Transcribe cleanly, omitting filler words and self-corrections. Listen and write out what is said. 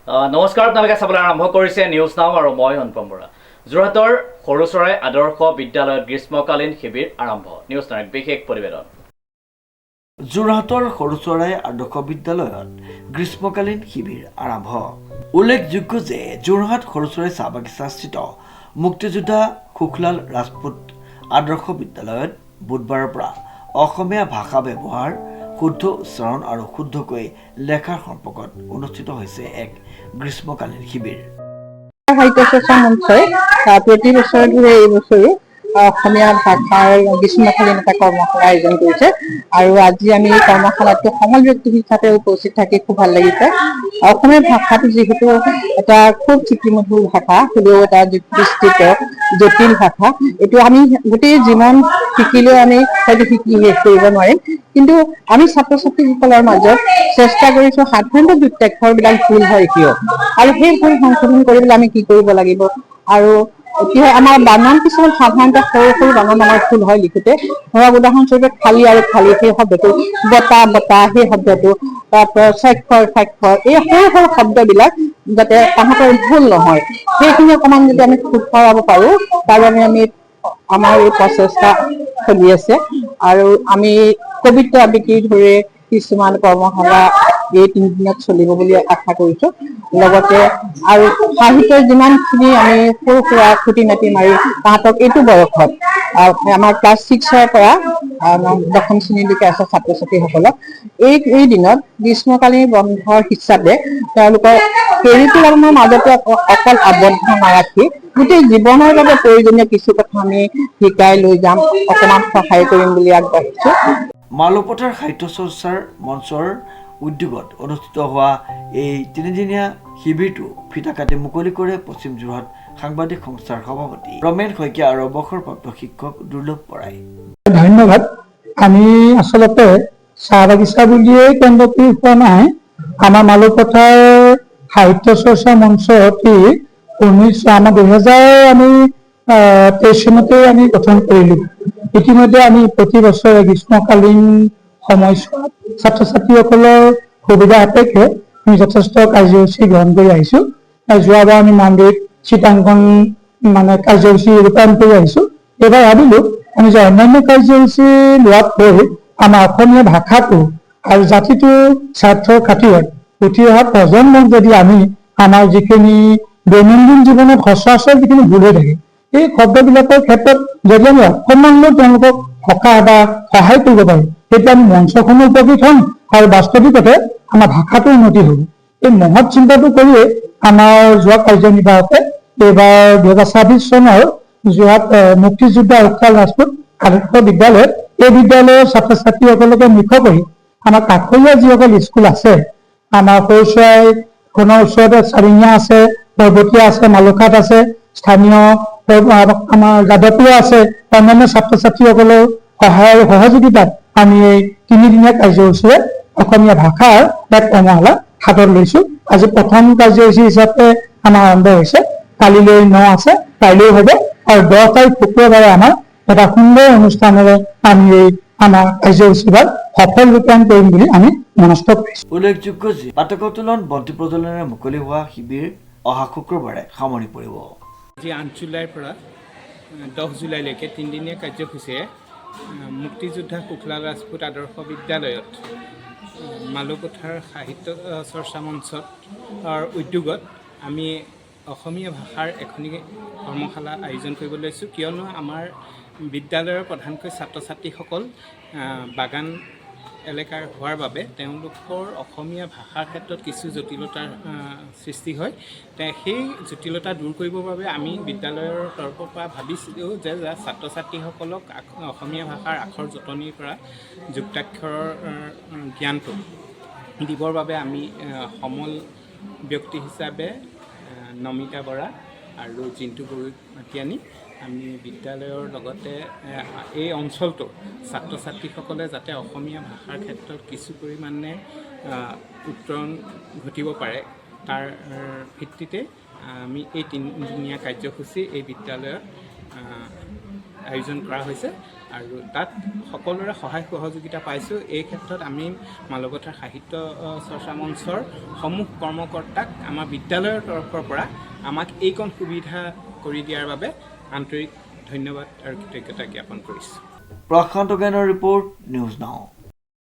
নমস্কাৰ, আপোনালোকে চাবলৈ আৰম্ভ কৰিছে নিউজ নাও আৰু মই অনুপম বৰা। যোৰহাটৰ সৰুচৰাই আদৰ্শ বিদ্যালয়ত গ্ৰীষ্মকালীন শিবিৰ আৰম্ভ। নিউজ নাওৰ বিশেষ প্ৰতিবেদন। যোৰহাটৰ সৰুচৰাই আদৰ্শ বিদ্যালয়ত গ্ৰীষ্মকালীন শিবিৰ আৰম্ভ। উল্লেখযোগ্য যে যোৰহাট সৰুচৰাই চাহ বাগিচাস্থিত মুক্তিযোদ্ধা সুখলাল ৰাজপুত আদৰ্শ বিদ্যালয়ত বুধবাৰৰ পৰা অসমীয়া ভাষা ব্যৱহাৰ, শুদ্ধ উচ্চাৰণ আৰু শুদ্ধকৈ লেখাৰ সম্পৰ্কত অনুষ্ঠিত হৈছে এক গ্ৰীষ্মকালীন শিবিৰ। সাহিত্য চৰ্চা মঞ্চই প্ৰতি বছৰ ধৰি এই বছৰো অসমীয়া ভাষাৰ গ্ৰীষ্মকালীন এটা কৰ্মশালা আয়োজন কৰিছে আৰু আজি আমি এই কৰ্মশালাটো সমল ব্যক্তি হিচাপে উপস্থিত থাকি খুব ভাল লাগিছে। অসমীয়া ভাষাটো যিহেতু এটা খুব চুটিমধুৰ ভাষা, হ'লেও এটা বিস্তৃত জটিল ভাষা। এইটো আমি গোটেই জীৱন শিকিলেও আমি হয়তো শিকি শেষ কৰিব নোৱাৰিম, কিন্তু আমি ছাত্ৰ ছাত্ৰীসকলৰ মাজত চেষ্টা কৰিছো সাধাৰণতে যুক্তাক্ষৰবিলাক ভুল হয় কিয়, আৰু সেই ভুল সংশোধন কৰিবলৈ আমি কি কৰিব লাগিব। আৰু কি হয়, আমাৰ বানান কিছুমান সাধাৰণতে সৰু সৰু বানান আমাৰ ভুল হয় লিখোতে। ধৰক উদাহৰণস্বৰূপে খালী আৰু খালী সেই শব্দটো, বতা বতা সেই শব্দটো, তাৰপৰা স্বাক্ষৰ স্বাক্ষৰ, এই সৰু সৰু শব্দবিলাক যাতে তাহাঁতৰ ভুল নহয়, সেইখিনি অকণমান যদি আমি শুধৰাব পাৰো, তাৰ বাবে আমি আমাৰ এই প্ৰচেষ্টা চলি আছে। আৰু আমি কবিতা আবৃত্তিৰ ধৰি কিছুমান কৰ্মশালা এই 3 দিনত চলিব বুলি আশা কৰিছো। লগতে আৰু সাহিত্যৰ যিমানখিনি আমি সৰু সুৰা খুটি নাটি মাৰি তাহাঁতক এইটো বয়সত আমাৰ ক্লাছ 6ৰ পৰা 10ম শ্ৰেণীলৈকে আছে ছাত্ৰ ছাত্ৰীসকলক এই দিনত গ্ৰীষ্মকালীন বন্ধৰ হিচাপে তেওঁলোকৰ কেৰিকুলামৰ মাজতে অকল আবদ্ধ নাৰাখি গোটেই জীৱনৰ বাবে প্ৰয়োজনীয় কিছু কথা আমি শিকাই লৈ যাম, অকণমান সহায় কৰিম বুলি আগবাঢ়িছো। মালপথাৰ সাহিত্য চৰ্চাৰ মঞ্চৰ উদ্যোগত অনুষ্ঠিত হোৱা এই 3দিনীয়া শিবিৰটো ফিতা কাটি মুকলি কৰে পশ্চিম যোৰহাট সাংবাদিক সংস্থাৰ সভাপতি ৰমেন শইকীয়া আৰু অৱসৰপ্ৰাপ্ত শিক্ষক দুৰ্লভ বৰাই। ধন্যবাদ। আমি আচলতে চাহ বাগিচা বুলিয়েই কেন্দ্ৰটি হোৱা নাই, আমাৰ মালপথাৰ সাহিত্য চৰ্চা মঞ্চ অতি 2023 চনতে আমি গঠন কৰিলো। ইতিমধ্যে আমি প্ৰতি বছৰে গ্ৰীষ্মকালীন সময়ছোৱাত ছাত্ৰ ছাত্ৰীসকলৰ সুবিধা সাপেক্ষে আমি যথেষ্ট কাৰ্যসূচী গ্ৰহণ কৰি আহিছো। যোৱাবাৰ আমি নামদেৱত চিত্ৰাংকন কাৰ্যসূচী ৰূপায়ণ কৰি আহিছো। এইবাৰ ভাবিলো আমি যে অন্যান্য কাৰ্যসূচী লোৱাতকৈ আমাৰ অসমীয়া ভাষাটো আৰু জাতিটোৰ স্বাৰ্থৰ খাতিৰত উঠি অহা প্ৰজন্মক যদি আমি আমাৰ যিখিনি দৈনন্দিন জীৱনত সচৰাচৰ যিখিনি ভুল হৈ থাকে, এই শব্দবিলাকৰ ক্ষেত্ৰত যদি আমি অকণমান তেওঁলোকক সকাহ বা সহায় কৰিব পাৰো, তেতিয়া আমি মঞ্চখনো উপকৃত হ'ম আৰু বাস্তৱিকতে আমাৰ ভাষাটো উন্নতি হ'ব। এই মহৎ চিন্তাটো কৰিয়ে আমাৰ যোৱা কাৰ্যনিৰ্বাহকে এইবাৰ 2026 চনৰ যোৰহাট মুক্তিযোদ্ধা সুখলাল ৰাজপুত আদৰ্শ বিদ্যালয়ত এই বিদ্যালয়ৰ ছাত্ৰ ছাত্ৰীসকলকে মুখ্য কৰি আমাৰ কাষৰীয়া যিসকল স্কুল আছে, আমাৰ সৰুচৰাইখনৰ ওচৰতে চাৰিঙীয়া আছে, পৰ্বতীয়া আছে, মালুখাট আছে, স্থানীয় আমাৰ যাদৱপুৰ আছে, অন্যান্য ছাত্ৰ ছাত্ৰীসকলৰ সহায় আৰু সহযোগিতাত আমি এই 3দিনীয়া কাৰ্যসূচীৰে অসমীয়া ভাষাৰ এক কৰ্মশালা হাতত লৈছো। আজি প্ৰথম কাৰ্যসূচী হিচাপে আমাৰ আৰম্ভ হৈছে, কালিলৈ 9 আছে, কাইলৈ হ'ব, আৰু 10 তাৰিখ শুক্ৰবাৰে আমাৰ এটা সুন্দৰ অনুষ্ঠানেৰে আমি এই আমাৰ কাৰ্যসূচীভাগ সফল ৰূপায়ণ কৰিম বুলি আমি মনস্থ কৰিছো। উল্লেখযোগ্য যে পাতকোটলত বন্তি প্ৰজ্বলনেৰে মুকলি হোৱা শিবিৰ অহা শুক্ৰবাৰে সামৰি পৰিব। আজি 8 জুলাইৰ পৰা 10 জুলাইলৈকে 3দিনীয়া কাৰ্যসূচীৰে মুক্তিযোদ্ধা সুখলাল ৰাজপুত আদৰ্শ বিদ্যালয়ত মালপথাৰ সাহিত্য চৰ্চা মঞ্চৰ উদ্যোগত আমি অসমীয়া ভাষাৰ এখনি কৰ্মশালা আয়োজন কৰিব লৈছোঁ। কিয়নো আমাৰ বিদ্যালয়ৰ প্ৰধানকৈ ছাত্ৰ ছাত্ৰীসকল বাগান এলেকাৰ হোৱাৰ বাবে তেওঁলোকৰ অসমীয়া ভাষাৰ ক্ষেত্ৰত কিছু জটিলতাৰ সৃষ্টি হয়। সেই জটিলতা দূৰ কৰিবৰ বাবে আমি বিদ্যালয়ৰ তৰফৰ পৰা ভাবিছিলোঁ যে ছাত্ৰ ছাত্ৰীসকলক অসমীয়া ভাষাৰ আখৰ জটনিৰ পৰা যুক্তাক্ষৰৰ জ্ঞানটো দিবৰ বাবে আমি সমল ব্যক্তি হিচাপে নমিতা বৰা আৰু জিন্তু গগৈক মাতি আনি আমি বিদ্যালয়ৰ লগতে এই অঞ্চলটো ছাত্ৰ ছাত্ৰীসকলে যাতে অসমীয়া ভাষাৰ ক্ষেত্ৰত কিছু পৰিমাণে উত্তৰণ ঘটিব পাৰে, তাৰ ভিত্তিতে আমি এই 3দিনীয়া কাৰ্যসূচী এই বিদ্যালয়ত আয়োজন কৰা হৈছে আৰু তাত সকলোৰে সহায় সহযোগিতা পাইছোঁ। এই ক্ষেত্ৰত আমি মালকথাৰ সাহিত্য চৰ্চা মঞ্চৰ সমূহ কৰ্মকৰ্তাক আমাৰ বিদ্যালয়ৰ তৰফৰ পৰা আমাক এইকণ সুবিধা কৰি দিয়াৰ বাবে আন্তৰিক ধন্যবাদ আৰু কৃতজ্ঞতা জ্ঞাপন কৰিছোঁ। প্ৰশান্ত গায়নৰ ৰিপৰ্ট, নিউজ নাও।